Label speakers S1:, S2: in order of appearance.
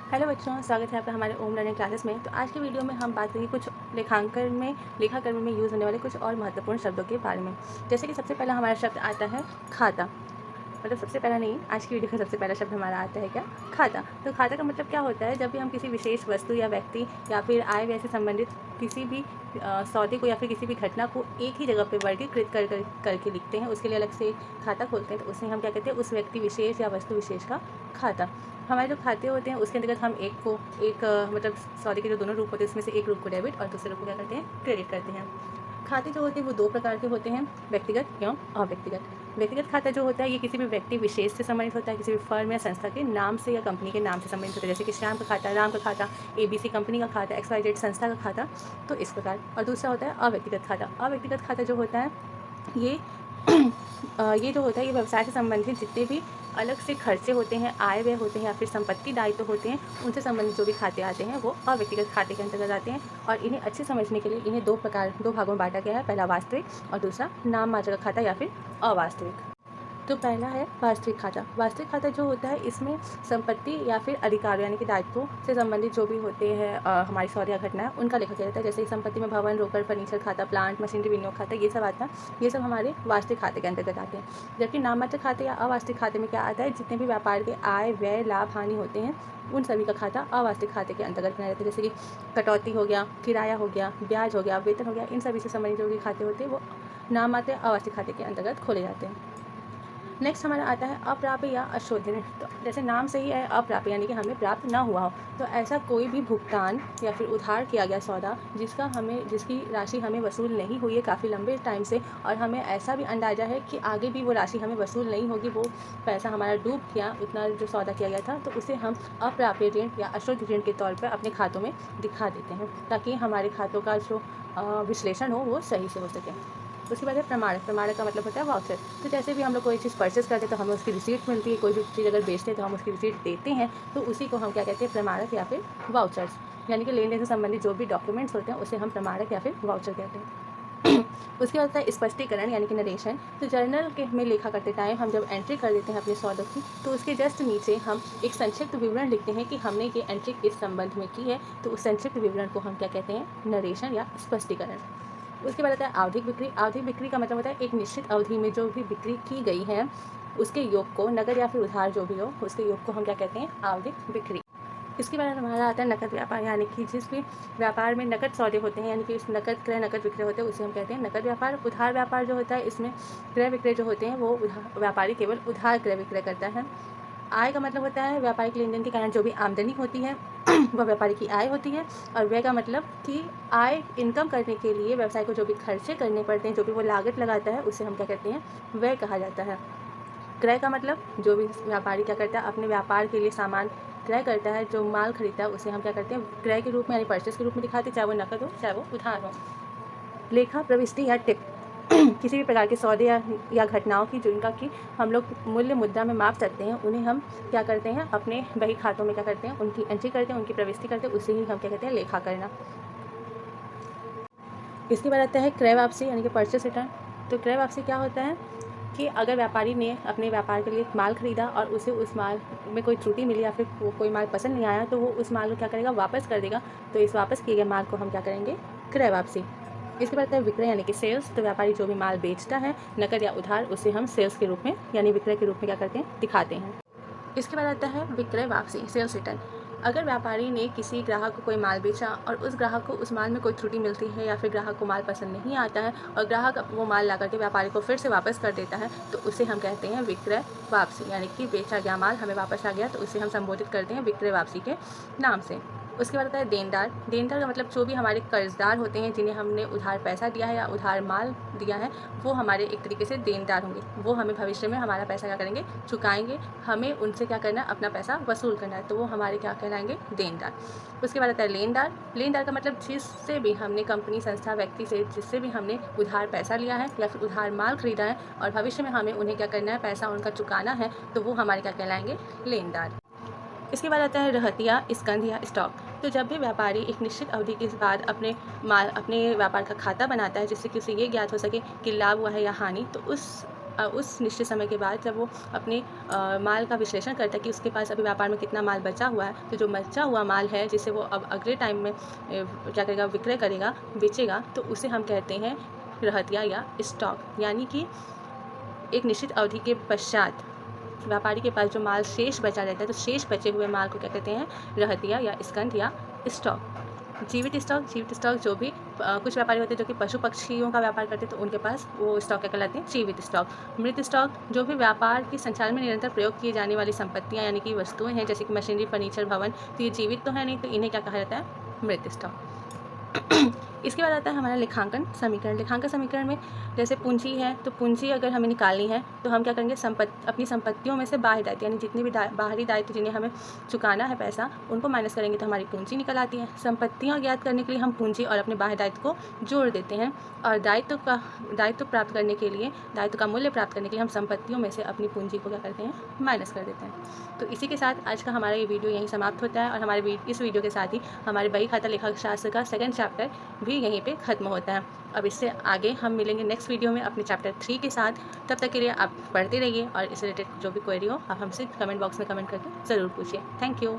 S1: Hello बच्चों, स्वागत है आपका हमारे ओम लर्निंग क्लासेस में। तो आज की वीडियो में हम बात करेंगे कुछ लेखाकरण में यूज़ होने वाले कुछ और महत्वपूर्ण शब्दों के बारे में। जैसे कि सबसे पहला हमारा शब्द आता है खाता। मतलब सबसे पहला नहीं, आज की वीडियो का सबसे पहला शब्द हमारा आता है क्या? खाता। तो खाता का मतलब क्या होता है? जब भी हम किसी विशेष वस्तु या व्यक्ति या फिर आय व्यय से संबंधित किसी भी सौदे को या फिर किसी भी घटना को एक ही जगह पे वर्गीकृत करके लिखते हैं, उसके लिए अलग से खाता खोलते हैं, तो उसे हम क्या कहते हैं? उस व्यक्ति विशेष या वस्तु विशेष का खाता। हमारे जो खाते होते हैं उसके अंतर्गत हम मतलब सौदे के जो दोनों रूप होते हैं उसमें से एक रूप को डेबिट और दूसरे रूप को क्या करते हैं? क्रेडिट करते हैं। खाते जो होते हैं वो दो प्रकार के होते हैं, व्यक्तिगत एवं अव्यक्तिगत। व्यक्तिगत खाता जो होता है ये किसी भी व्यक्ति विशेष से संबंधित होता है, किसी भी फर्म या संस्था के नाम से या कंपनी के नाम से संबंधित होता है, जैसे कि श्याम का खाता, राम का खाता, ABC कंपनी का खाता, XYZ संस्था का खाता, तो इस प्रकार। और दूसरा होता है अव्यक्तिगत खाता। अव्यक्तिगत खाता जो होता है ये ये जो होता है ये व्यवसाय से संबंधित जितने भी अलग से खर्चे होते हैं, आय व्यय होते हैं या फिर संपत्ति दायित्व होते हैं, उनसे संबंधित जो भी खाते आते हैं वो अव्यक्तिगत खाते के अंतर्गत आते हैं। और इन्हें अच्छे समझने के लिए इन्हें दो भागों में बांटा गया है, पहला वास्तविक और दूसरा नाम मात्र का खाता या फिर अवास्तविक। तो पहला है वास्तविक खाता। वास्तविक खाता जो होता है इसमें संपत्ति या फिर अधिकार यानी कि दायित्वों से संबंधित जो भी होते हैं हमारी सौदे या घटना है उनका लेखा किया जाता है। जैसे संपत्ति में भवन, रोकड़, फर्नीचर खाता, प्लांट, मशीनरी विनियोग खाता, ये सब आता है। ये सब हमारे वास्तविक खाते के अंतर्गत आते हैं। जबकि नाममात्र खाते या अवास्तविक खाते में क्या आता है? जितने भी व्यापार के आय व्यय लाभ हानि होते हैं उन सभी का खाता अवास्तविक खाते के अंतर्गत बनाया जाता है। जैसे कि कटौती हो गया, किराया हो गया, ब्याज हो गया, वेतन हो गया, इन सभी से संबंधित जो भी खाते होते हैं वो नाममात्र अवास्तविक खाते के अंतर्गत खोले जाते हैं। नेक्स्ट हमारा आता है अप्राप्य या अशोध्य ऋण। तो जैसे नाम से ही है अप्राप्य यानी कि हमें प्राप्त ना हुआ हो, तो ऐसा कोई भी भुगतान या फिर उधार किया गया सौदा जिसकी राशि हमें वसूल नहीं हुई है काफ़ी लंबे टाइम से, और हमें ऐसा भी अंदाज़ा है कि आगे भी वो राशि हमें वसूल नहीं होगी, वो पैसा हमारा डूब गया उतना जो सौदा किया गया था, तो उसे हम अप्राप्य ऋण या अशुद्ध ऋण के तौर पर अपने खातों में दिखा देते हैं, ताकि हमारे खातों का जो विश्लेषण हो वो सही से हो सके। उसके बाद है प्रमाणक। प्रमाणक का मतलब होता है वाउचर। तो जैसे भी हम लोग कोई चीज़ परचेस करते हैं तो हमें उसकी रिसीट मिलती है, कोई भी चीज़ अगर बेचते हैं तो हम उसकी रिसीट देते हैं, तो उसी को हम क्या कहते हैं? प्रमाणक या फिर वाउचर्स। यानी कि लेन देन से संबंधित जो भी डॉक्यूमेंट्स होते हैं उसे हम प्रमाणक या फिर वाउचर कहते हैं। उसके बाद होता है स्पष्टीकरण यानी कि नरेशन। तो जर्नल के में लेखा करते टाइम हम जब एंट्री कर देते हैं अपने सौदों की, तो उसके जस्ट नीचे हम एक संक्षिप्त विवरण लिखते हैं कि हमने ये एंट्री किस संबंध में की है, तो उस संक्षिप्त विवरण को हम क्या कहते हैं? नरेशन या स्पष्टीकरण। उसके बाद आता है आवधिक बिक्री। आवधिक बिक्री का मतलब होता है एक निश्चित अवधि में जो भी बिक्री की गई है उसके योग को, नकद या फिर उधार जो भी हो, उसके योग को हम क्या कहते हैं? आवधिक बिक्री। इसके बाद हमारा आता है नकद व्यापार, यानी कि जिस भी व्यापार में नकद सौदे होते हैं यानी कि उस नकद क्रय नकद विक्रय होते हैं उसे हम कहते हैं नकद व्यापार। उधार व्यापार जो होता है इसमें क्रय विक्रय जो होते हैं वो व्यापारी केवल उधार क्रय विक्रय करता है। आय का मतलब होता है व्यापारिक लेन देन के कारण जो भी आमदनी होती है वह व्यापारी की आय होती है। और व्यय का मतलब कि आय इनकम करने के लिए व्यवसाय को जो भी खर्चे करने पड़ते हैं, जो भी वो लागत लगाता है, उसे हम क्या कहते हैं? व्यय कहा जाता है। क्रय का मतलब जो भी व्यापारी क्या करता है? अपने व्यापार के लिए सामान क्रय करता है, जो माल खरीदता है उसे हम क्या करते हैं? क्रय के रूप में यानी परचेस के रूप में दिखाते हैं, चाहे वो नकद हो चाहे वो उधार हो। लेखा प्रविष्टि या टिप किसी भी प्रकार के सौदे या घटनाओं की जिनका कि हम लोग मूल्य मुद्रा में माप सकते हैं, उन्हें हम क्या करते हैं? अपने बही खातों में क्या करते हैं? उनकी एंट्री करते हैं, उनकी प्रविष्टि करते हैं, उसे ही हम क्या कहते हैं? लेखा करना। इसके बाद आता है क्रय वापसी यानी कि परचेस रिटर्न। तो क्रय वापसी क्या होता है कि अगर व्यापारी ने अपने व्यापार के लिए माल खरीदा और उसे उस माल में कोई त्रुटि मिली या फिर कोई माल पसंद नहीं आया, तो वो उस माल को क्या करेगा? वापस कर देगा। तो इस वापस किए गए माल को हम क्या करेंगे? क्रय वापसी। इसके बाद है विक्रय यानी कि सेल्स। तो व्यापारी जो भी माल बेचता है नकद या उधार, उसे हम सेल्स के रूप में यानी विक्रय के रूप में क्या करते हैं? दिखाते हैं। इसके बाद आता है विक्रय वापसी, सेल्स रिटर्न। अगर व्यापारी ने किसी ग्राहक को कोई माल बेचा और उस ग्राहक को उस माल में कोई त्रुटि मिलती है या फिर ग्राहक को माल पसंद नहीं आता है और ग्राहक वो माल ला करके व्यापारी को फिर से वापस कर देता है, तो उसे हम कहते हैं विक्रय वापसी। यानी कि बेचा गया माल हमें वापस आ गया, तो उसे हम संबोधित करते हैं विक्रय वापसी के नाम से। उसके बाद आता है देनदार। देनदार का मतलब जो भी हमारे कर्जदार होते हैं जिन्हें हमने उधार पैसा दिया है या उधार माल दिया है, वो हमारे एक तरीके से देनदार होंगे। वो हमें भविष्य में हमारा पैसा क्या करेंगे? चुकाएंगे। हमें उनसे क्या करना है? अपना पैसा वसूल करना है, तो वो हमारे क्या कहलाएंगे? देनदार। उसके बाद आता है लेनदार। लेनदार का मतलब जिससे भी हमने कंपनी, संस्था, व्यक्ति से जिससे भी हमने उधार पैसा लिया है या फिर उधार माल खरीदा है और भविष्य में हमें उन्हें क्या करना है? पैसा उनका चुकाना है, तो वो हमारे क्या कहलाएंगे? लेनदार। इसके बाद आता है रहतिया, स्कंध या स्टॉक। तो जब भी व्यापारी एक निश्चित अवधि के बाद अपने व्यापार का खाता बनाता है जिससे कि उसे ये ज्ञात हो सके कि लाभ हुआ है या हानि, तो उस उस निश्चित समय के बाद जब वो अपने माल का विश्लेषण करता है कि उसके पास अभी व्यापार में कितना माल बचा हुआ है, तो जो बचा हुआ माल है जिसे वो अब अगले टाइम में क्या करेगा, विक्रय करेगा, बेचेगा, तो उसे हम कहते हैं रहतिया या स्टॉक। यानी कि एक निश्चित अवधि के पश्चात व्यापारी के पास जो माल शेष बचा रहता है, तो शेष बचे हुए माल को क्या कहते हैं, रहतिया या स्कंध या स्टॉक। जीवित स्टॉक जो भी कुछ व्यापारी होते हैं जो कि पशु पक्षियों का व्यापार करते हैं, तो उनके पास वो स्टॉक क्या कहलाते हैं, जीवित स्टॉक। मृत स्टॉक जो भी व्यापार के संचालन में निरंतर प्रयोग किए जाने वाली संपत्तियां यानी कि वस्तुएं हैं, जैसे कि मशीनरी, फर्नीचर, भवन, तो ये जीवित तो है नहीं, तो इन्हें क्या कहा जाता है, मृत स्टॉक। इसके बाद आता है हमारा लेखांकन समीकरण। लेखांकन समीकरण में जैसे पूंजी है, तो पूंजी अगर हमें निकालनी है तो हम क्या करेंगे, अपनी संपत्तियों में से बाह्य दायित्व यानी जितने भी बाहरी दायित्व जिन्हें हमें चुकाना है पैसा, उनको माइनस करेंगे तो हमारी पूंजी निकल आती है। संपत्तियाँ ज्ञात करने के लिए हम पूंजी और अपने बाह्य दायित्व को जोड़ देते हैं, और दायित्व प्राप्त करने के लिए, दायित्व का मूल्य प्राप्त करने के लिए हम संपत्तियों में से अपनी पूंजी को क्या करते हैं, माइनस कर देते हैं। तो इसी के साथ आज का हमारा ये वीडियो यहीं समाप्त होता है, और हमारे इस वीडियो के साथ ही हमारे बही खाता लेखा शास्त्र का सेकंड चैप्टर भी यहीं पे ख़त्म होता है। अब इससे आगे हम मिलेंगे नेक्स्ट वीडियो में अपने चैप्टर 3 के साथ। तब तक के लिए आप पढ़ते रहिए, और इससे रिलेटेड जो भी क्वेरी हो आप हमसे कमेंट बॉक्स में कमेंट करके ज़रूर पूछिए। Thank you.